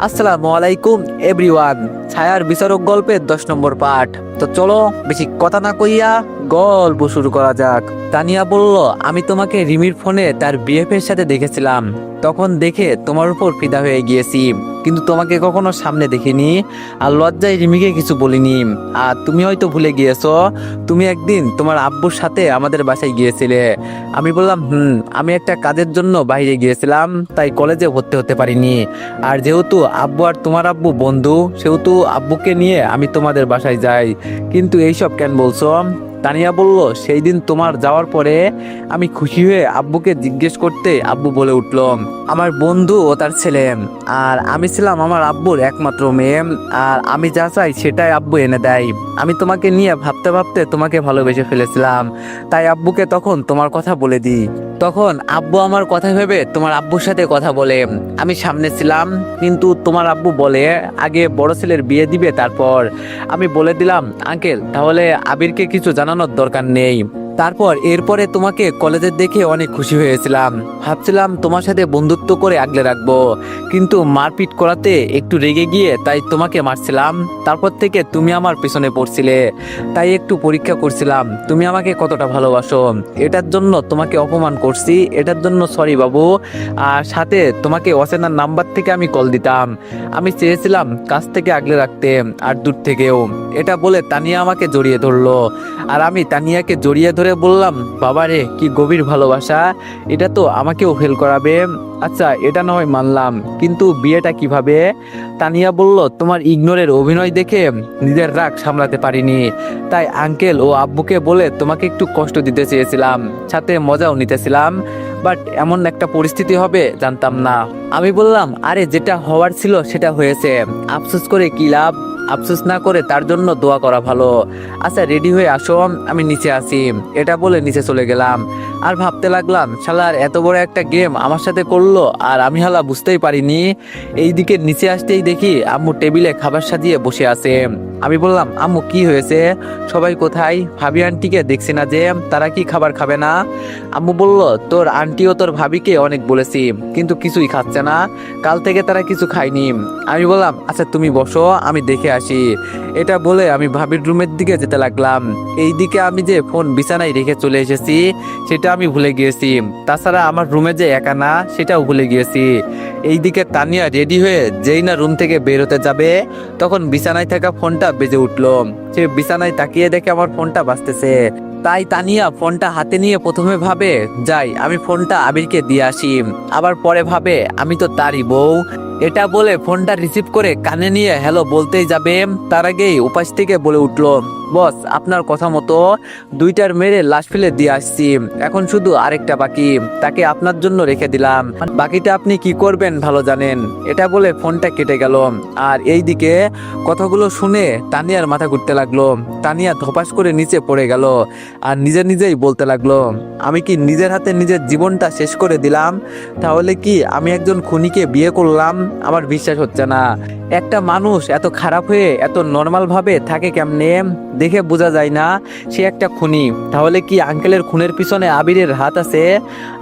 আসসালামু আলাইকুম এভরিওয়ান। ছায়ার বিচারক গল্পের 10 নম্বর পার্ট। তো চলো বেশি কথা না কইয়া গল্প শুরু করা যাক। তানিয়া বলল, আমি তোমাকে রিমির ফোনে তার বিএফের সাথে দেখেছিলাম। তখন দেখে তোমার উপর ফিদা হয়ে গিয়েছি, কিন্তু তোমাকে কখনো সামনে দেখিনি আর লজ্জায় রিমিকে কিছু বলিনি। আর তুমি হয়তো ভুলে গিয়েছো, তুমি একদিন তোমার আব্বুর সাথে আমাদের বাসায় গিয়েছিলে। আমি বললাম আমি একটা কাজের জন্য বাইরে গিয়েছিলাম, তাই কলেজে ভর্তি হতে পারিনি। আর যেহেতু আব্বু আর তোমার আব্বু বন্ধু, সেহেতু আব্বুকে নিয়ে আমি তোমাদের বাসায় যাই। কিন্তু এইসব কেন বলছো? তানিয়া বলল, সেই দিন তোমার যাওয়ার পরে আমি খুশি হয়ে আব্বুকে জিজ্ঞেস করতে আব্বু বলে উঠল, আমার বন্ধু ও তার ছেলে। আর আমি ছিলাম আমার আব্বুর একমাত্র মেয়ে, আর আমি যা চাই সেটাই আব্বু এনে দেয়। আমি তোমাকে নিয়ে ভাবতে ভাবতে তোমাকে ভালোবেসে ফেলেছিলাম, তাই আব্বুকে তখন তোমার কথা বলে দিই। তখন আব্বু আমার কথা ভেবে তোমার আব্বুর সাথে কথা বলে। আমি সামনে ছিলাম, কিন্তু তোমার আব্বু বলে আগে বড় ছেলের বিয়ে দিবে তারপর। আমি বলে দিলাম, আঙ্কেল তাহলে আবিরকে কিছু জানানোর দরকার নেই। তারপর এরপরে তোমাকে কলেজে দেখে অনেক খুশি হয়েছিলাম, ভাবছিলাম তোমার সাথে বন্ধুত্ব করে আগলে রাখবো। কিন্তু মারপিট করাতে একটু রেগে গিয়ে তাই তোমাকে মারছিলাম। তারপর থেকে তুমি আমার পিছনে পড়ছিলে, তাই একটু পরীক্ষা করছিলাম তুমি আমাকে কতটা ভালোবাসো। এটার জন্য তোমাকে অপমান করছি, এটার জন্য সরি বাবু। আর সাথে তোমাকে অচেনা নাম্বার থেকে আমি কল দিতাম। আমি চেয়েছিলাম কাছ থেকে আগলে রাখতে আর দূর থেকেও। এটা বলে তানিয়া আমাকে জড়িয়ে ধরলো, আর আমি তানিয়াকে জড়িয়ে ধরে বললাম, বাবারে কি গভীর ভালোবাসা, এটা তো আমাকেও ফেল করাবে। আচ্ছা এটা না হয় মানলাম, কিন্তু বিয়েটা কিভাবে? তানিয়া বলল, তোমার ইগনোরের অভিনয় দেখে নিজের রাগ সামলাতে পারিনি, তাই আঙ্কেল ও আব্বুকে বলে তোমাকে একটু কষ্ট দিতে চেয়েছিলাম, সাথে মজাও নিতেছিলাম। বাট এমন একটা পরিস্থিতি হবে জানতাম না। আমি বললাম, আরে যেটা হওয়ার ছিল সেটা হয়েছে, আফসোস করে কি লাভ? আফসোস না করে তার জন্য দোয়া করা ভালো। আচ্ছা রেডি হয়ে আসো, আমি নিচে আসি। এটা বলে নিচে চলে গেলাম। আর ভাবতে লাগলাম, শালার এত বড় একটা গেম আমার সাথে করলো আর আমি হালা বুঝতেই পারিনি। এইদিকে নিচে আসতেই দেখি আম্মু টেবিলে খাবার সাজিয়ে বসে আছে। আমি বললাম, আম্মু কি হয়েছে? সবাই কোথায়? ভাবি আন্টিকে দেখছি না যে, তারা কি খাবার খাবে না? আম্মু বলল, তোর আন্টি ও তোর ভাবিকে অনেক বলেছি, কিন্তু কিছুই খাচ্ছে না, কাল থেকে তারা কিছু খায়নি। আমি বললাম, আচ্ছা তুমি বসো, আমি দেখে আসি। এটা বলে আমি ভাবির রুমের দিকে যেতে লাগলাম। এইদিকে আমি যে ফোন বিছানায় রেখে চলে এসেছি সেটা আমি ভুলে গিয়েছি। তাছাড়া আমার রুমে যে একা না সেটাও ভুলে গিয়েছি। এইদিকে তানিয়া রেডি হয়ে যেই না রুম থেকে বের হতে যাবে, তখন বিছানায় থাকা ফোনটা বেজে উঠলো। সে বিছানায় তাকিয়ে দেখে আমার ফোনটা বাজতেছে। তাই তানিয়া ফোনটা হাতে নিয়ে প্রথমে ভাবে, যাই আমি ফোনটা আবিরকে দিয়ে আসি। আবার পরে ভাবে, আমি তো তারই বউ। এটা বলে ফোনটা রিসিভ করে কানে নিয়ে হ্যালো বলতেই যাবে, তার আগেই উপাস থেকে বলে উঠলো, বস আপনার কথা মতো দুইটার মেরে লাশ ফেলে দিয়ে আসছি, এখন শুধু আরেকটা বাকি, তাকে আপনার জন্য রেখে দিলাম, বাকিটা আপনি কি করবেন ভালো জানেন। এটা বলে ফোনটা কেটে গেল। আর এইদিকে কথাগুলো শুনে তানিয়ার মাথা ঘুরতে লাগলো। তানিয়া ধপাস করে নিচে পড়ে গেল আর নিজে নিজেই বলতে লাগলো, আমি কি নিজের হাতে নিজের জীবনটা শেষ করে দিলাম? তাহলে কি আমি একজন খুনিকে বিয়ে করলাম? আমার বিশ্বাস হচ্ছে না, একটা মানুষ এত খারাপ হয়ে এত নর্মাল ভাবে থাকে কেমনে? দেখে বোঝা যায় না সে একটা খুনি। তাহলে কি আঙ্কেলের খুনের পিছনে আবিরের হাত আছে?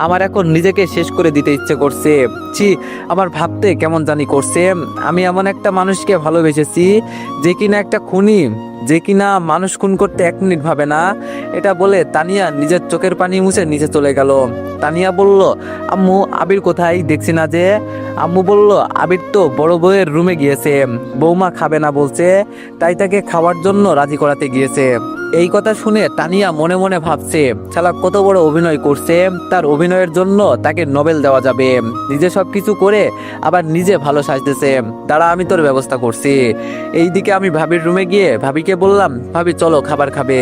আমার এখন নিজেকে শেষ করে দিতে ইচ্ছে করছে। ছি, আমার ভাবতে কেমন জানি করছে। আমি এমন একটা মানুষকে ভালোবেসেছি যে কিনা একটা খুনি, যে কিনা মানুষ খুন করতে 1 মিনিট ভাবে না। এটা বলে তানিয়া নিজের চোখের পানি মুছে নিচে চলে গেল। তানিয়া বলল, আম্মু আবির কোথায়, দেখছি না যে? আম্মু বলল, আবির তো বড় বউয়ের রুমে গিয়েছে, বৌমা খাবে না বলছে, তাই তাকে খাওয়ার জন্য রাজি করাতে গিয়েছে। এই কথা শুনে তানিয়া মনে মনে ভাবছে, শালা কত বড় অভিনয় করছে, তার অভিনয়ের জন্য তাকে নোবেল দেওয়া যাবে। নিজে সবকিছু করে আবার নিজে ভালো সাজতেছে, দাঁড়া আমি তোর ব্যবস্থা করছি। এইদিকে আমি ভাবির রুমে গিয়ে ভাবিকে বললাম, ভাবি চলো খাবার খাবে।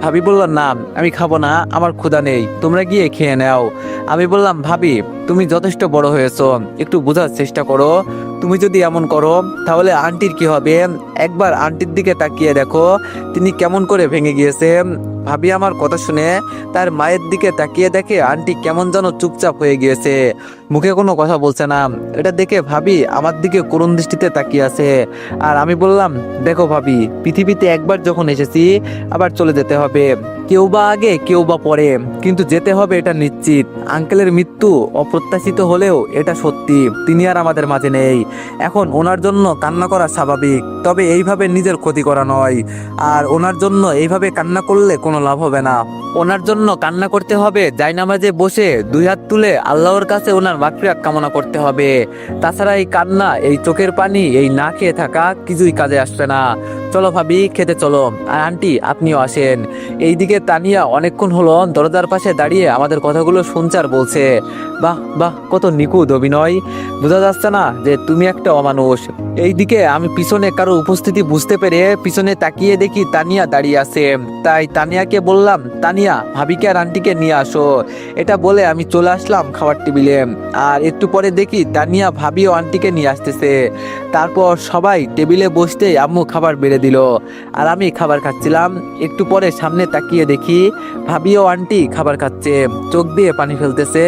ভাবি বলল, না আমি খাবো না, আমার ক্ষুধা নেই, তোমরা গিয়ে খেয়ে নাও। আমি বললাম, ভাবি তুমি যথেষ্ট বড় হয়েছো, একটু বোঝার চেষ্টা করো। তুমি যদি এমন করো তাহলে আন্টির কি হবে? একবার আন্টির দিকে তাকিয়ে দেখো তিনি কেমন করে ভেঙে গিয়েছে। ভাবি আমার কথা শুনে তার মায়ের দিকে তাকিয়ে দেখে আন্টি কেমন যেন চুপচাপ হয়ে গিয়েছে, মুখে কোনো কথা বলছে না। এটা দেখে ভাবি আমার দিকে করুণ দৃষ্টিতে তাকিয়ে আছে। আর আমি বললাম, দেখো ভাবি, পৃথিবীতে একবার যখন এসেছি আবার চলে যেতে হবে। কেউ বা আগে কেউ বা পরে, কিন্তু যেতে হবে এটা নিশ্চিত। আঙ্কেলের মৃত্যু অপ্রত্যাশিত হলেও এটা সত্যি, তিনি আর আমাদের মাঝে নেই। এখন ওনার জন্য কান্না করা স্বাভাবিক, তবে এইভাবে নিজের ক্ষতি করা নয়। আর ওনার জন্য এইভাবে কান্না করলে কোনো লাভ হবে না। ওনার জন্য কান্না করতে হবে জায়নামাজে বসে দুই হাত তুলে আল্লাহর কাছে ওনার মাগফিরাত কামনা করতে হবে। তাছাড়া এই কান্না, এই চোখের পানি, এই না খেয়ে থাকা কিছুই কাজে আসবে না। চলো ভাবি, খেতে চলো। আর আন্টি আপনিও আসেন। এইদিকে তানিয়া অনেকক্ষণ হলো দরজার পাশে দাঁড়িয়ে আমাদের কথাগুলো শুনছে আর বলছে, বাহ বাহ, কত নিখুঁত অভিনয়, বোঝা যাচ্ছে না যে তুমি একটা অমানুষ। এইদিকে আমি পিছনে কারো উপস্থিতি বুঝতে পেরে পিছনে তাকিয়ে দেখি তানিয়া দাঁড়িয়ে আছে। তাই তানিয়াকে বললাম, তানিয়া ভাবিকে আর আন্টিকে নিয়ে আসো। এটা বলে আমি চলে আসলাম খাবার টেবিলে। আর একটু পরে দেখি তানিয়া ভাবি ও আন্টিকে নিয়ে আসতেছে। তারপর সবাই টেবিলে বসতেই আম্মু খাবার বেড়ে দিল। আর আমি খাবার খাচ্ছিলাম। একটু পরে সামনে তাকিয়ে দেখি ভাবি ও আন্টি খাবার খাচ্ছে, চোখ দিয়ে পানি ফেলতেছে।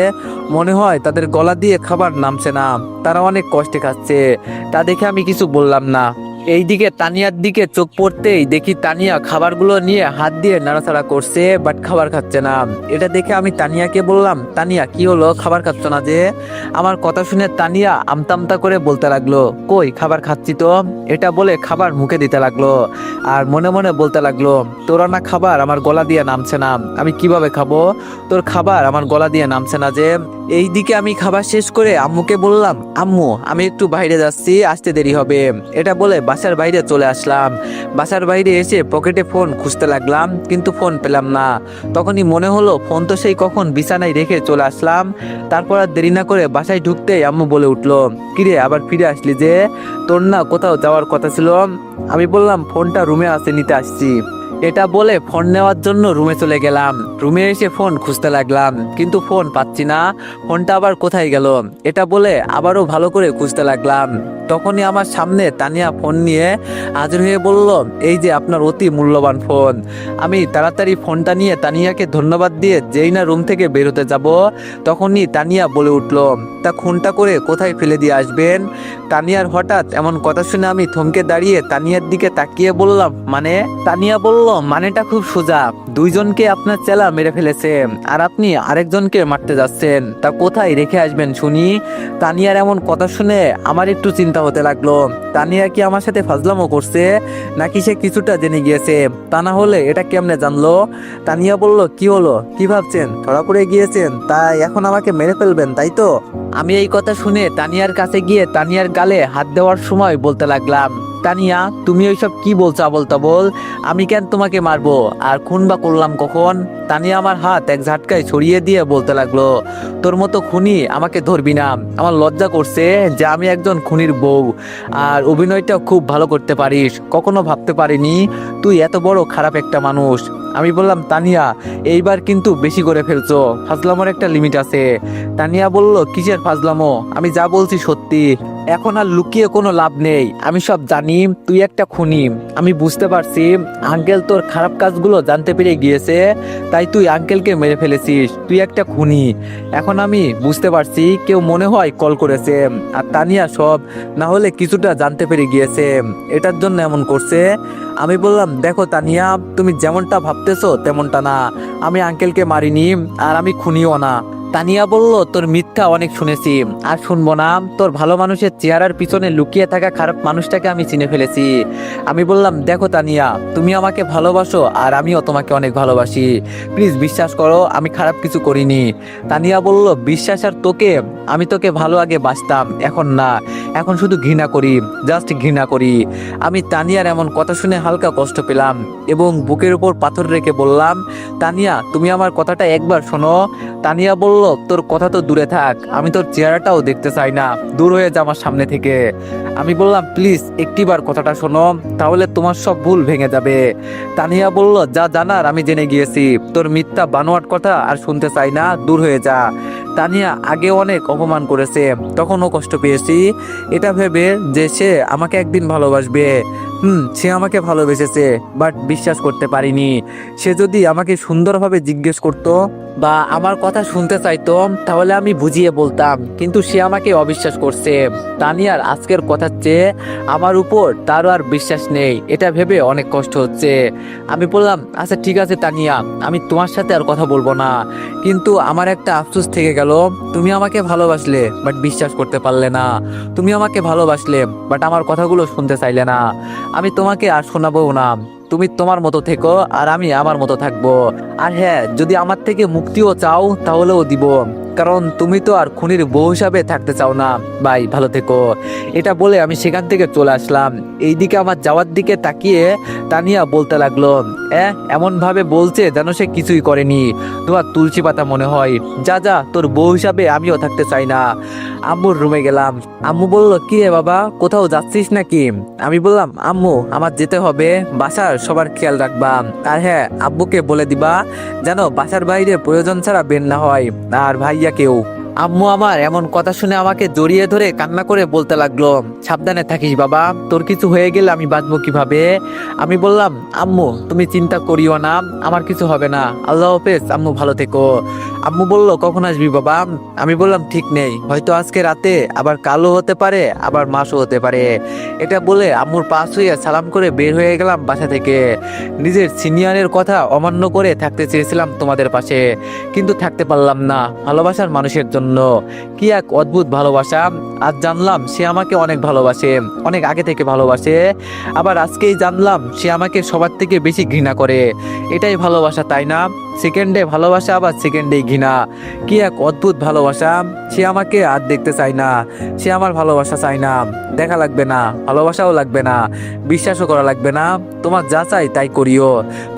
মনে হয় তাদের গলা দিয়ে খাবার নামছে না, তারা অনেক কষ্টে খাচ্ছে। তা দেখে আমি কিছু বললাম না। এইদিকে তানিয়ার দিকে চোখ পড়তেই দেখি তানিয়া খাবারগুলো নিয়ে হাত দিয়ে নাড়াচাড়া করছে, বাট খাবার খাচ্ছে না। এটা দেখে আমি তানিয়াকে বললাম, তানিয়া কি হলো, খাবার খাচ্ছ না যে? আমার কথা শুনে তানিয়া আমতা আমতা করে বলতে লাগলো, কই খাবার খাচ্ছি তো। এটা বলে খাবার মুখে দিতে লাগলো আর মনে মনে বলতে লাগলো, তোরা না খাবার আমার গলা দিয়ে নামছে না, আমি কিভাবে খাবো? তোর খাবার আমার গলা দিয়ে নামছে না যে। এইদিকে আমি খাবার শেষ করে আম্মুকে বললাম, আম্মু আমি একটু বাইরে যাচ্ছি, আসতে দেরি হবে। এটা বলে বাসার বাইরে চলে আসলাম। বাসার বাইরে এসে পকেটে ফোন খুঁজতে লাগলাম, কিন্তু ফোন পেলাম না। তখনই মনে হলো ফোন তো সেই কখন বিছানায় রেখে চলে আসলাম। তারপর আর দেরি না করে বাসায় ঢুকতেই আম্মু বলে উঠলো, কিরে আবার ফিরে আসলি যে, তোর না কোথাও যাওয়ার কথা ছিল? আমি বললাম, ফোনটা রুমে আছে, নিতে আসছি। এটা বলে ফোন নেওয়ার জন্য রুমে চলে গেলাম। রুমে এসে ফোন খুঁজতে লাগলাম, কিন্তু ফোন পাচ্ছি না। ফোনটা আবার কোথায় গেল? এটা বলে আবারও ভালো করে খুঁজতে লাগলাম। তখনই আমার সামনে তানিয়া ফোন নিয়ে হাজির হয়ে বলল, এই যে আপনার অতি মূল্যবান ফোন। আমি তাড়াতাড়ি ফোনটা নিয়ে তানিয়াকে ধন্যবাদ দিয়ে যেই না রুম থেকে বের হতে যাব, তখনই তানিয়া বলে উঠল, তা খুনটা করে কোথায় ফেলে দিয়ে আসবেন? তানিয়ার হঠাৎ এমন কথা শুনে আমি থমকে দাঁড়িয়ে তানিয়ার দিকে তাকিয়ে বললাম, মানে? তানিয়া বলল, মানেটা খুব সোজা, দুইজনকে আপনার চেলা মেরে ফেলেছে আর আপনি আরেকজনকে মারতে যাচ্ছেন, তা কোথায় রেখে আসবেন শুনি? তানিয়ার এমন কথা শুনে আমার একটু চিন্তা হতে লাগলো, তানিয়া কি আমার সাথে ফাজলামো করছে নাকি সে কিছুটা জেনে গিয়েছে? তা না হলে এটা কেমনে জানলো? তানিয়া বলল, কি হলো, কি ভাবছেন, ধরা পড়ে গিয়েছেন তাই এখন আমাকে মেরে ফেলবেন, তাই তো? আমি এই কথা শুনে তানিয়ার কাছে গিয়ে তানিয়ার গালে হাত দেওয়ার সময় বলতে লাগলাম, তানিয়া তুমি ওইসব কি বলছো আবোল তাবোল? আমি কেন তোমাকে মারবো, আর খুন বা করলাম কখন? তানিয়া আমার হাত এক ঝাটকায় ছড়িয়ে দিয়ে বলতে লাগলো, তোর মতো খুনি আমাকে ধরবি না, আমার লজ্জা করছে যে আমি একজন খুনির বউ। আর অভিনয়টা খুব ভালো করতে পারিস, কখনো ভাবতে পারিনি তুই এত বড় খারাপ একটা মানুষ। আমি বললাম, তানিয়া এইবার কিন্তু বেশি করে ফেলছো, ফাজলামোর একটা লিমিট আছে। তানিয়া বলল, কিসের ফাজলামো, আমি যা বলছি সত্যি, এখন আর লুকিয়ে কোনো লাভ নেই, আমি সব জানি তুই একটা খুনি। আমি বুঝতে পারছি আঙ্কেল তোর খারাপ কাজগুলো জানতে পেরে গিয়েছে, তাই তুই আঙ্কেলকে মেরে ফেলেছিস, তুই একটা খুনি। এখন আমি বুঝতে পারছি কেউ মনে হয় কল করেছে, আর তানিয়া সব না হলে কিছুটা জানতে পেরে গিয়েছে, এটার জন্য এমন করছে। আমি বললাম, দেখো তানিয়া, তুমি যেমনটা ভাবতেছো তেমনটা না, আমি আঙ্কেলকে মারিনি আর আমি খুনিও না। তানিয়া বলল, তোর মিথ্যা অনেক শুনেছি, আর শুনবো না। তোর ভালো মানুষের চেহারার পিছনে লুকিয়ে থাকা খারাপ মানুষটাকে আমি চিনে ফেলেছি। আমি বললাম, দেখো তানিয়া, তুমি আমাকে ভালোবাসো আর আমিও তোমাকে অনেক ভালোবাসি, প্লিজ বিশ্বাস করো আমি খারাপ কিছু করিনি। তানিয়া বলল, বিশ্বাস আর তোকে? আমি তোকে ভালো আগে বাসতাম, এখন না, এখন শুধু ঘৃণা করি, জাস্ট ঘৃণা করি। আমি তানিয়ার এমন কথা শুনে হালকা কষ্ট পেলাম এবং বুকের উপর পাথর রেখে বললাম, তানিয়া তুমি আমার কথাটা একবার শোনো। তানিয়া বলল, তোর কথা তো দূরে থাক, আমি তোর চেহারাটাও দেখতে চাই না, দূর হয়ে যা আমার সামনে থেকে। আমি বললাম, প্লিজ একটিবার কথাটা শোনো, তাহলে তোমার সব ভুল ভেঙে যাবে। তানিয়া বলল, যা জানার আমি জেনে গিয়েছি, তোর মিথ্যা বানোয়াট কথা আর শুনতে চাই না, দূর হয়ে যা। তানিয়া আগে অনেক অপমান করেছে, তখনও কষ্ট পেয়েছি, এটা ভেবে যে সে আমাকে একদিন ভালোবাসবে। সে আমাকে ভালোবেসেছে, বাট বিশ্বাস করতে পারিনি। সে যদি আমাকে সুন্দরভাবে জিজ্ঞেস করতো বা আমার কথা শুনতে চাইতো তাহলে আমি বুঝিয়ে বলতাম, কিন্তু সে আমাকে অবিশ্বাস করছে। তানিয়ার আজকের কথার চেয়ে আমার উপর তারও আর বিশ্বাস নেই, এটা ভেবে অনেক কষ্ট হচ্ছে। আমি বললাম, আচ্ছা ঠিক আছে তানিয়া, আমি তোমার সাথে আর কথা বলবো না, কিন্তু আমার একটা আফসোস থেকে গেল। তুমি আমাকে ভালোবাসলে বাট বিশ্বাস করতে পারলে না। তুমি আমাকে ভালোবাসলে বাট আমার কথাগুলো শুনতে চাইলে না। আমি তোমাকে আর শোনাবো না। তুমি তোমার মতো থেকো আর আমি আমার মতো থাকবো। আর হ্যাঁ, যদি আমার থেকে মুক্তিও চাও তাহলেও দিব, কারণ তুমি তো আর খুনির বউ হিসাবে থাকতে চাও না। ভাই ভালো থেকো। এটা বলে আমি সেখান থেকে চলে আসলাম। এইদিকে আমার যাওয়ার দিকে তাকিয়ে তানিয়া বলতে লাগলো, এমন ভাবে বলছে যেন সে কিছুই করেনি। তোমার তুলসী পাতা মনে হয়। যা যা, তোর বউ হিসাবে আমিও থাকতে চাই না। আম্মুর রুমে গেলাম। আম্মু বলল, কি রে বাবা, কোথাও যাচ্ছিস নাকি? আমি বললাম, আম্মু আমার যেতে হবে, বাসার সবার খেয়াল রাখবা। আর হ্যাঁ, আব্বুকে বলে দিবা যেন বাসার বাইরে প্রয়োজন ছাড়া বের না হয়, আর ভাইয়াকেও। আম্মু আমার এমন কথা শুনে আমাকে জড়িয়ে ধরে কান্না করে বলতে লাগলো, সাবধানে থাকিস বাবা, তোর কিছু হয়ে গেলে আমি বাঁচবো কিভাবে? আমি বললাম, আম্মু তুমি চিন্তা করিও না, আমার কিছু হবে না, আল্লাহ হাফেজ আম্মু, ভালো থেকো। আম্মু বলল, কখন আসবি বাবা? আমি বললাম, ঠিক নেই, হয়তো আজকে রাতে, আবার কালও হতে পারে, আবার মাসও হতে পারে। এটা বলে আম্মুর পাশ হয়ে সালাম করে বের হয়ে গেলাম বাসা থেকে। নিজের সিনিয়রের কথা অমান্য করে থাকতে চেয়েছিলাম তোমাদের পাশে, কিন্তু থাকতে পারলাম না ভালোবাসার মানুষের জন্য। কি এক অদ্ভুত ভালোবাসা। আজ জানলাম সে আমাকে অনেক ভালোবাসে, অনেক আগে থেকে ভালোবাসে। আবার আজকেই জানলাম সে আমাকে সবার থেকে বেশি ঘৃণা করে। এটাই ভালোবাসা, তাই না? সেকেন্ডে ভালোবাসা, আবার সেকেন্ডেই ঘৃণা। কি এক অদ্ভুত ভালোবাসা। সে আমাকে আর দেখতে চায় না, সে আমার ভালোবাসা চায় না। দেখা লাগবে না, ভালোবাসাও লাগবে না, বিশ্বাসও করা লাগবে না। তোমার যা চাই তাই করিও।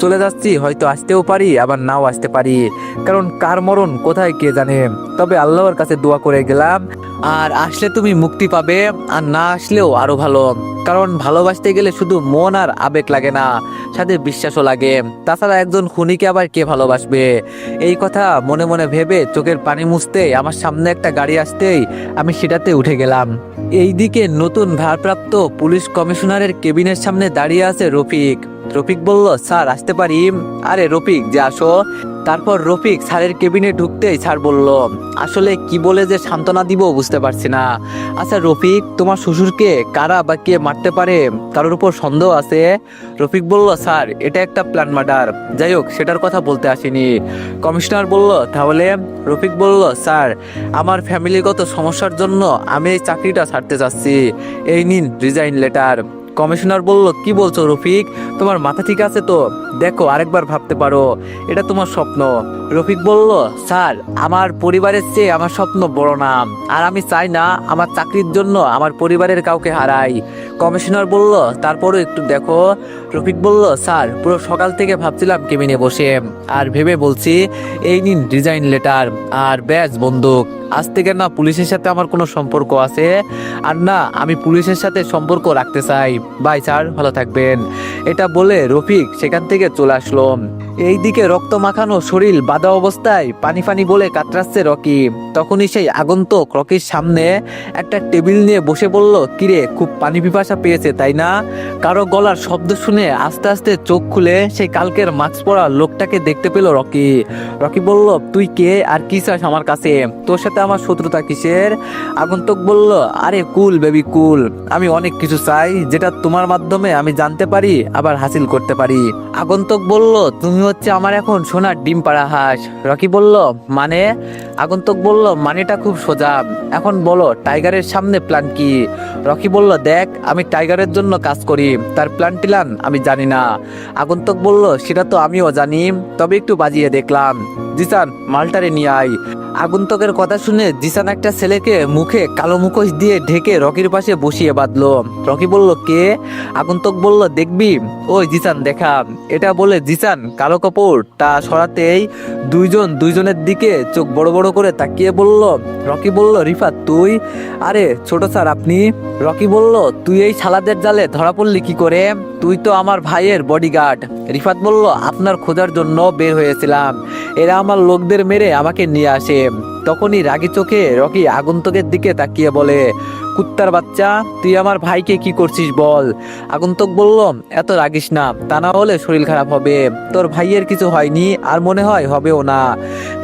চলে যাচ্ছি, হয়তো আসতেও পারি, আবার নাও আসতে পারি, কারণ কার মরণ কোথায় কে জানে। তবে আল্লাহর কাছে দোয়া করে গেলাম, আর আসলে তুমি মুক্তি পাবে, আর না আসলেও আরো ভালো। কারণ ভালোবাসতে গেলে শুধু মন আর আবেগ লাগে না, সাথে বিশ্বাসও লাগে। তাছাড়া একজন খুনিকে আবার কে ভালোবাসবে? এই কথা মনে মনে ভেবে চোখের পানি মুছতেই আমার সামনে একটা গাড়ি আসতেই আমি সেটাতে উঠে গেলাম। এইদিকে নতুন ভারপ্রাপ্ত পুলিশ কমিশনারের কেবিনের সামনে দাঁড়িয়ে আছে রফিক। রফিক বলল, স্যার আসতে পারি? আরে রফিক, যে আসো। তারপর রফিক স্যারের কেবিনে ঢুকতেই স্যার বলল, আসলে কি বলে যে সান্ত্বনা দিব বুঝতে পারছি না। আচ্ছা রফিক, তোমার শ্বশুরকে কারা বা কে মারতে পারে? কারোর উপর সন্দেহ আছে? রফিক বলল, স্যার এটা একটা প্ল্যান মার্ডার, যাই হোক সেটার কথা বলতে আসিনি। কমিশনার বলল, তাহলে? রফিক বলল, স্যার আমার ফ্যামিলিগত সমস্যার জন্য আমি এই চাকরিটা ছাড়তে চাচ্ছি, এই নিন রিজাইন লেটার। কমিশনার বলল, কি বলছো রফিক, তোমার মাথা ঠিক আছে তো? দেখো আরেকবার ভাবতে পারো, এটা তোমার স্বপ্ন। রফিক বলল, স্যার আমার পরিবারের চেয়ে আমার স্বপ্ন বড় না, আর আমি চাই না আমার চাকরির জন্য আমার পরিবারের কাউকে হারাই। কমিশনার বলল, তারপরও একটু দেখো। রফিক বলল, স্যার পুরো সকাল থেকে ভাবছিলাম কেবিনে বসে, আর ভেবে বলছি, এই নিন রিজাইন লেটার আর ব্যাজ বন্দুক। আজ থেকে না পুলিশের সাথে আমার কোনো সম্পর্ক আছে, আর না আমি পুলিশের সাথে সম্পর্ক রাখতে চাই। বাই স্যার, ভালো থাকবেন। এটা বলে রফিক সেখান থেকে চলে আসলো। এইদিকে রক্ত মাখানো শরীর বাঁধা অবস্থায় পানি পানি বলে কাতরাচ্ছে রকি। তখনই সেই আগন্তুক রকির সামনে একটা টেবিল নিয়ে বসে বলল, কিরে খুব পানি পিপাসা পেয়েছে তাই না? কারো গলার শব্দ শুনে আস্তে আস্তে চোখ খুলে সেই কালকের মাস্ক পরা লোকটাকে দেখতে পেল রকি। রকি বলল, তুই কে আর কি চাস আমার কাছে? তোর সাথে আমার শত্রুতা কিসের? আগন্তুক বলল, আরে কুল বেবি কুল, আমি অনেক কিছু চাই যেটা তোমার মাধ্যমে আমি জানতে পারি আবার হাসিল করতে পারি। আগন্তুক বলল, তুমি হচ্ছে আমার এখন সোনার ডিম পাড়া হাঁস। রকি বলল, মানে? আগন্তুক বলল, মানেটা খুব সোজা, এখন বলো টাইগারের সামনে প্ল্যান কি? রকি বলল, দেখ আমি টাইগারের জন্য কাজ করি, তার প্ল্যান টিলান আমি জানি না। আগন্তুক বলল, সেটা তো আমিও জানি, তবে একটু বাজিয়ে দেখলাম। জিসান মালটারে নিয়ে আয়। আগন্তুকের কথা শুনে জিসান একটা ছেলেকে মুখে কালো মুখোশ দিয়ে ঢেকে রকির পাশে বসিয়ে বাঁধলো। রকি বলল, কে? আগন্তুক বলল, দেখবি? ওই জিসান দেখা। এটা বলে জিসান কালো কাপড়টা সরাতেই দুইজনের দিকে চোখ বড় বড় করে তাকিয়ে বলল। রকি বলল, রিফাত তুই? আরে ছোট স্যার আপনি? রকি বলল, তুই এই শালাদের জালে ধরা পড়লি কি করে? তুই তো আমার ভাইয়ের বডিগার্ড। রিফাত বলল, আপনার খোঁজার জন্য বের হয়েছিলাম, এরা আমার লোকদের মেরে আমাকে নিয়ে আসে। তখনই রাগী চোখে রকি আগন্তুকের দিকে তাকিয়ে বলে, কুত্তার বাচ্চা, তুই আমার ভাইকে কি করছিস বল। আগন্তুক বলল, এত রাগিস না, তা না হলে শরীর খারাপ হবে। তোর ভাইয়ের কিছু হয়নি, আর মনে হয় হবেও না।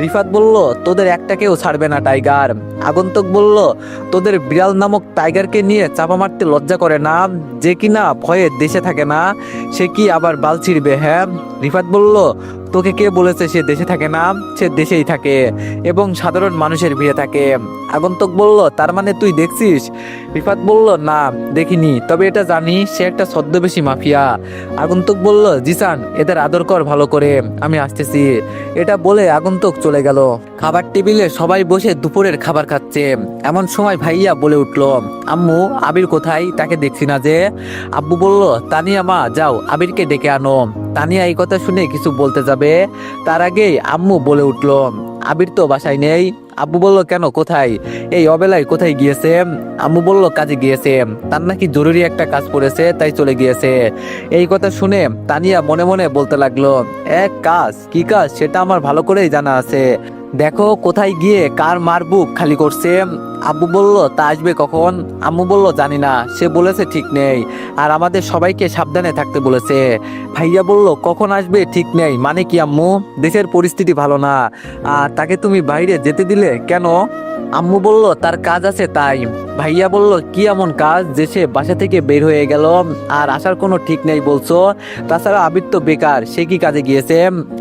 রিফাত বলল, তোদের একটাকেও ছাড়বে না টাইগার। আগন্তুক বলল, তোদের বিড়াল নামক টাইগারকে নিয়ে চাপা মারতে লজ্জা করে না? যে কিনা ভয়ে দেশে থাকে না, সে কি আবার বাল ছিড়বে? হ্যাঁ। রিফাত বলল, তোকে কে বলেছে সে দেশে থাকে না? সে দেশেই থাকে এবং সাধারণ মানুষের ভিড়ে থাকে। আগন্তুক বলল, তার মানে তুই দেখছিস? রিফাত বলল, না দেখিনি, তবে এটা জানি সে একটা ছদ্মবেশী মাফিয়া। আগন্তুক বলল, জিসান, এদের আদর কর ভালো করে, আমি আসতেছি। এটা বলে আগন্তুক চলে গেল। খাবার টেবিলে সবাই বসে দুপুরের খাবার খাচ্ছে। এমন সময় ভাইয়া বলে উঠল, আম্মু, আবির কোথায়? তাকে দেখছি না যে। আব্বু বলল, তানিয়া মা, যাও আবিরকে ডেকে আনো। তানিয়া এই কথা শুনে কিছু বলতে যাবে, তার আগেই আম্মু বলে উঠল, আবির তো বাসায় নেই। আব্বু বলল, কেন, কোথায়? এই অবেলায় কোথায় গিয়েছে? আম্মু বলল, কাজে গিয়েছে, তার নাকি জরুরি একটা কাজ পড়েছে, তাই চলে গিয়েছে। এই কথা শুনে তানিয়া মনে মনে বলতে লাগলো, এক কাজ? কি কাজ সেটা আমার ভালো করেই জানা আছে। দেখো কোথায় গিয়ে কার মার বুক খালি করছে। আব্বু বলল, তা আসবে কখন? আম্মু বলল, জানি না, সে বলেছে ঠিক নেই, আর আমাদের সবাইকে সাবধানে থাকতে বলেছে। ভাইয়া বলল, কখন আসবে ঠিক নেই মানে কি আম্মু? দেশের পরিস্থিতি ভালো না, আর তাকে তুমি বাইরে যেতে দিলে কেন? আম্মু বলল, তার কাজ আছে তাই। ভাইয়া বলল, কি এমন কাজ যে সে বাসা থেকে বের হয়ে গেল আর আসার কোনো ঠিক নেই বলছো? তাছাড়া আবির তো বেকার, সে কি কাজে গিয়েছে?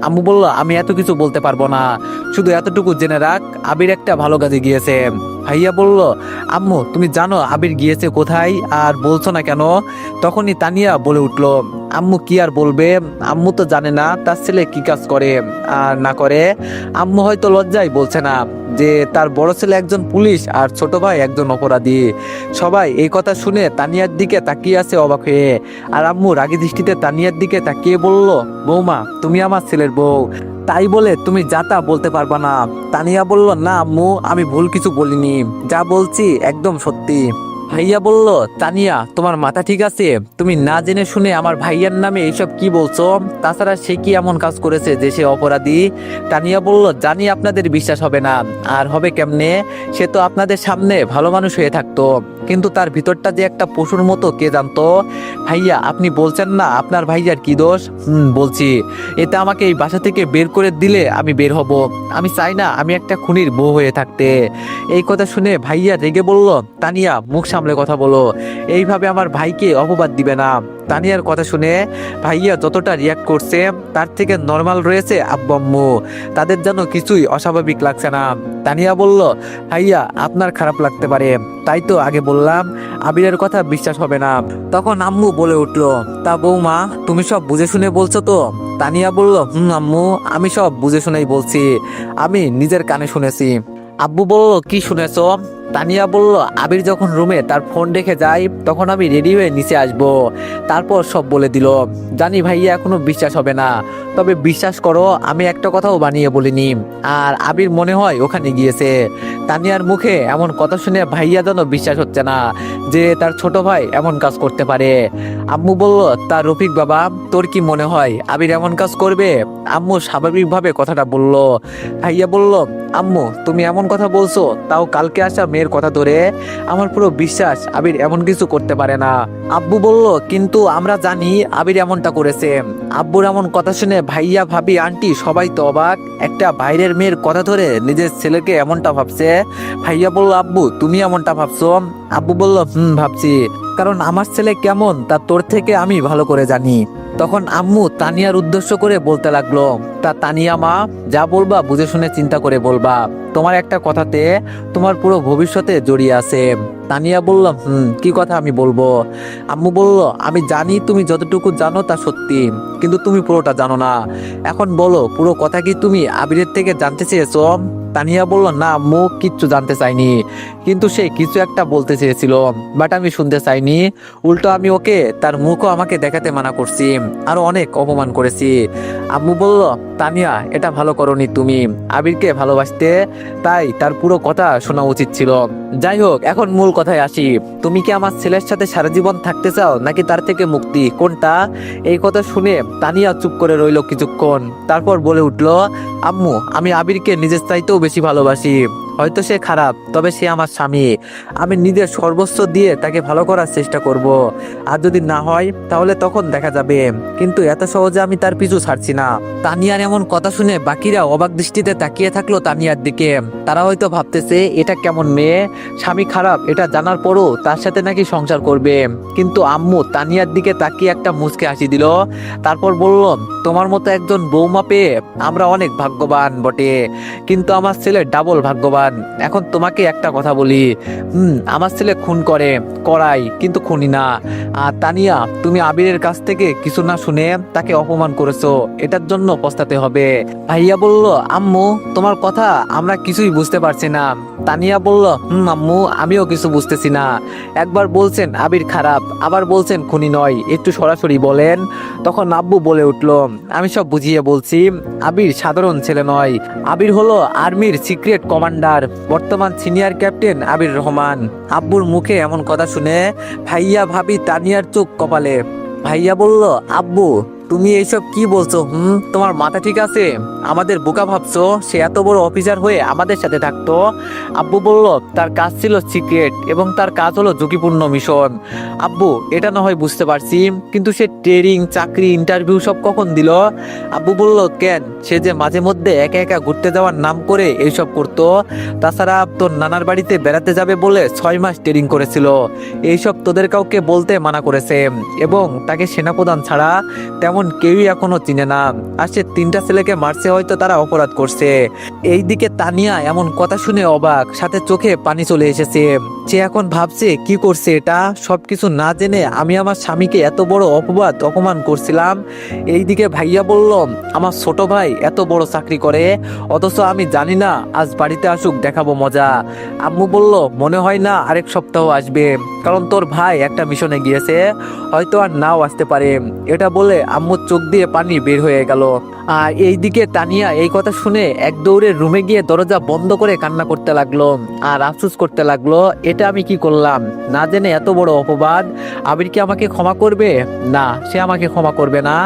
আম্মু বলল, আমি এত কিছু বলতে পারবো না, শুধু এতটুকু জেনে রাখ, আবির একটা ভালো কাজে গিয়েছে। ভাইয়া বলল, আম্মু তুমি জানো আবির গিয়েছে কোথায়, আর বলছো না কেন? তখনই তানিয়া বলে উঠল, আম্মু কি আর বলবে, আম্মু তো জানে না তার ছেলে কি কাজ করে আর না করে। আম্মু হয়তো লজ্জায় বলছে না যে তার বড় ছেলে একজন পুলিশ আর ছোট ভাই একজন অপরাধী। সবাই এই কথা শুনে তানিয়ার দিকে তাকিয়ে আছে অবাক হয়ে, আর আম্মু রাগী দৃষ্টিতে তানিয়ার দিকে তাকিয়ে বলল, বৌমা, তুমি আমার ছেলের বউ, তাই বলে তুমি যা তা বলতে পারবা না। তানিয়া বলল, না আম্মু, আমি ভুল কিছু বলিনি, যা বলছি একদম সত্যি। ভাইয়া বলল, তানিয়া, তোমার মাথা ঠিক আছে? তুমি না জেনে শুনে আমার ভাইয়ার নামে এইসব কি বলছো? তাছাড়া সে কি এমন কাজ করেছে যে সে অপরাধী? তানিয়া বলল, জানি আপনাদের বিশ্বাস হবে না, আর হবে কেমনে? সে তো আপনাদের সামনে ভালো মানুষ হয়ে থাকতো, কিন্তু তার ভিতরটা যে একটা পশুর মতো কে জানতো? ভাইয়া, আপনি বলছেন না আপনার ভাইয়ার কি দোষ? বলছি, এতে আমাকে এই বাসা থেকে বের করে দিলে আমি বের হব। আমি চাই না আমি একটা খুনির বউ হয়ে থাকতে। এই কথা শুনে ভাইয়া রেগে বলল, তানিয়া, মুখ সামলে কথা বলো, এইভাবে আমার ভাইকে অপবাদ দিবে না। তানিয়ার কথা শুনে ভাইয়া যতটা রিয়াক্ট করছে তার থেকে নর্মাল রয়েছে আব্বু আম্মু, তাদের যেন কিছুই অস্বাভাবিক লাগছে না। তানিয়া বলল, ভাইয়া, আপনার খারাপ লাগতে পারে, তাই তো আগে বললাম আবিরের কথা বিশ্বাস হবে না। তখন আম্মু বলে উঠলো, তা বৌমা, তুমি সব বুঝে শুনে বলছো তো? তানিয়া বলল, আম্মু, আমি সব বুঝে শুনেই বলছি, আমি নিজের কানে শুনেছি। আব্বু বলল, কি শুনেছো? তানিয়া বলল, আবির যখন রুমে তার ফোন রেখে যায় তখন আমি রেডি হয়ে নিচে আসবো, তারপর সব বলে দিল। জানি ভাইয়া এখনো বিশ্বাস হবে না, তবে বিশ্বাস করো আমি একটা কথাও বানিয়ে বলিনি, আর আবির মনে হয় ওখানে গিয়েছে। তানিয়ার মুখে এমন কথা শুনে ভাইয়া যেন বিশ্বাস হচ্ছে না যে তার ছোট ভাই এমন কাজ করতে পারে। আম্মু বলল, তার রফিক বাবা, তোর কি মনে হয় আবির এমন কাজ করবে? আম্মু স্বাভাবিকভাবে কথাটা বলল। ভাইয়া বলল, আম্মু তুমি এমন কথা বলছো, তাও কালকে আসা মেয়ের কথা ধরে? আমার পুরো বিশ্বাস আবির এমন কিছু করতে পারে না। আব্বু বলল, কিন্তু আমরা জানি আবির এমনটা করেছে। আব্বুর এমন কথা শুনে ভাইয়া, ভাবি, আন্টি সবাই তো অবাক, একটা বাইরের মেয়ের কথা ধরে নিজের ছেলেকে এমনটা ভাবছে। ভাইয়া বলল, আব্বু তুমি এমনটা ভাবছো? আব্বু বলল, ভাবছি, কারণ আমার ছেলে কেমন তা তোর থেকে আমি ভালো করে জানি। তখন আম্মু তানিয়ার উদ্দেশ্য করে বলতে লাগলো, তা তানিয়া মা, যা বলবা বুঝে শুনে চিন্তা করে বলবা, তোমার একটা কথাতে তোমার পুরো ভবিষ্যতে জড়িয়ে আছে। তানিয়া বলল, কি কথা আমি বলবো? আম্মু বলল, আমি জানি তুমি যতটুকু জানো তা সত্যি, কিন্তু তুমি পুরোটা জানো না। এখন বলো, পুরো কথা কি তুমি আবিরের থেকে জানতে চেয়েছো? তানিয়া বলল, না আম্মু, কিচ্ছু জানতে চাইনি, কিন্তু সে কিছু একটা বলতে চেয়েছিল, বাট আমি শুনতে চাইনি। উল্টো আমি ওকে তার মুখও আমাকে দেখাতে মানা করছি, আরো অনেক অপমান করেছি। আম্মু বলল, তানিয়া এটা ভালো করনি তুমি, আবিরকে ভালোবাসতে, তাই তার পুরো কথা শোনা উচিত ছিল। যাই হোক, এখন মূল কথায় আসি। তুমি কি আমার ছেলের সাথে সারা জীবন থাকতে চাও নাকি তার থেকে মুক্তি, কোনটা? এই কথা শুনে তানিয়া চুপ করে রইল কিছুক্ষণ, তারপর বলে উঠল, আম্মু আমি আবিরকে নিজের চাইতেও বেশি ভালোবাসি। হয়তো সে খারাপ, তবে সে আমার স্বামী। আমি নিজের সর্বস্ব দিয়ে তাকে ভালো করার চেষ্টা করব। আর যদি না হয় তাহলে তখন দেখা যাবে, কিন্তু এত সহজে আমি তার পিছু ছাড়ছি না। তানিয়ার এমন কথা শুনে বাকিরা অবাক দৃষ্টিতে তাকিয়ে থাকলো তানিয়ার দিকে। তারা হয়তো ভাবতেছে এটা কেমন মেয়ে, স্বামী খারাপ এটা জানার পরও তার সাথে নাকি সংসার করবে। কিন্তু আম্মু তানিয়ার দিকে তাকিয়ে একটা মুচকে হাসি দিল, তারপর বলল, তোমার মতো একজন বৌমা পেয়ে আমরা অনেক ভাগ্যবান বটে, কিন্তু আমার ছেলে ডাবল ভাগ্যবান। এখন তোমাকে একটা কথা বলি, আমার ছেলে খুন করাই, কিন্তু খুনি না। আর তানিয়া, তুমি আবিরের কাছ থেকে কিছু না শুনে তাকে অপমান করেছো, এটার জন্য পস্তাতে হবে। ভাইয়া বলল, আম্মু তোমার কথা আমরা কিছুই বুঝতে পারছি না। তানিয়া বলল, আম্মু আমিও কিছু বুঝতেছি না। একবার বলছেন আবির খারাপ, আবার বলছেন খুনি নয়, একটু সরাসরি বলেন। তখন আব্বু বলে উঠল, আমি সব বুঝিয়ে বলছি। আবির সাধারণ ছেলে নয়, আবির হলো আর্মির সিক্রেট কমান্ডার, বর্তমান সিনিয়র ক্যাপ্টেন আবির রহমান। আব্বুর মুখে এমন কথা শুনে ভাইয়া ভাবি তানিয়ার চোখ কপালে। ভাইয়া বলল, আব্বু তুমি এইসব কি বলছো? তোমার মাথা ঠিক আছে? আমাদের বোকা ভাবছো? সে এত বড় অফিসার হয়ে আমাদের সাথে থাকতো? আব্বু বলল, তার কাজ ছিল সিক্রেট এবং তার কাজ হলো ঝুঁকিপূর্ণ মিশন। আব্বু এটা না হয় বুঝতে পারছি, কিন্তু সে ট্রেনিং চাকরি ইন্টারভিউ সব কখন দিল? আব্বু বলল, কেন, সে যে মাঝে মধ্যে একা একা ঘুরতে যাওয়ার নাম করে এইসব করতো। তাছাড়া তোর নানার বাড়িতে বেড়াতে যাবে বলে 6 মাস ট্রেনিং করেছিল। এইসব তোদের কাউকে বলতে মানা করেছে, এবং তাকে সেনাপ্রধান ছাড়া তেমন কেউই এখনো চিনে না। আর সে 3টা ছেলেকে মারছে, হয়তো তারা অপরাধ করছে। এইদিকে তানিয়া এমন কথা শুনে অবাক, সাথে চোখে পানি চলে এসেছে। সে এখন ভাবছে কি করছে এটা, সবকিছু না জেনে আমি আমার স্বামীকে এত বড় অপমান করছিলাম। এইদিকে ভাইয়া বলল, আমার ছোট ভাই এত বড় চাকরি করে, অথচ আমি জানি না। আজ বাড়িতে আসুক, দেখাবো মজা। আম্মু বলল, মনে হয় না আরেক সপ্তাহ আসবে, কারণ তোর ভাই একটা মিশনে গিয়েছে, হয়তো আর নাও আসতে পারে। এটা বলে আম্মুর চোখ দিয়ে পানি বের হয়ে গেল। আর এইদিকে তানিয়া এই কথা শুনে এক দৌড়ে রুমে গিয়ে দরজা বন্ধ করে কান্না করতে লাগলো, আর আফসোস করতে লাগলো, এটা আমি কি করলাম, না জেনে এত বড় অপবাদ। আবির কি আমাকে ক্ষমা করবে? না, সে আমাকে ক্ষমা করবে না।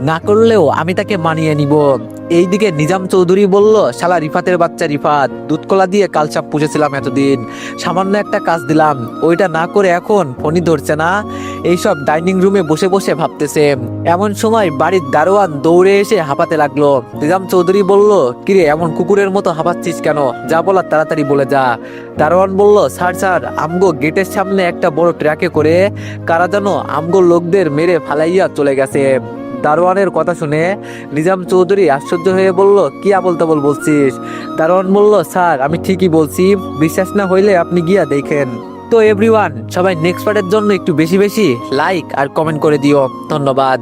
না করলেও আমি তাকে মানিয়ে নিব। এইদিকে নিজাম চৌধুরী বলল, শালা রিফাতের বাচ্চা রিফাত, দুধকলা দিয়ে কালচাপ পুষেছিলাম এতদিন, সামান্য একটা কাজ দিলাম, ওইটা না করে এখন ফোনই ধরছে না। এইসব ডাইনিং রুমে বসে বসে ভাবতেছে। এমন সময় বাড়ির দারোয়ান দৌড়ে এসে হাঁপাতে লাগলো। নিজাম চৌধুরী বলল, কিরে এমন কুকুরের মতো হাঁপাচ্ছিস কেন, যা বলার তাড়াতাড়ি বলে যা। দারোয়ান বলল, স্যার আমগো গেটের সামনে একটা বড় ট্রাকে করে কারা যেন আমগো লোকদের মেরে ফালাইয়া চলে গেছে। দারোয়ানের কথা শুনে নিজাম চৌধুরী আশ্চর্য হয়ে বলল, কি আবল তাবল বলছিস? দারোয়ান বলল, স্যার আমি ঠিকই বলছি, বিশ্বাস না হইলে আপনি গিয়া দেখেন। তো এভরিওয়ান, সবাই নেক্সট পার্টের জন্য একটু বেশি বেশি লাইক আর কমেন্ট করে দিও। ধন্যবাদ।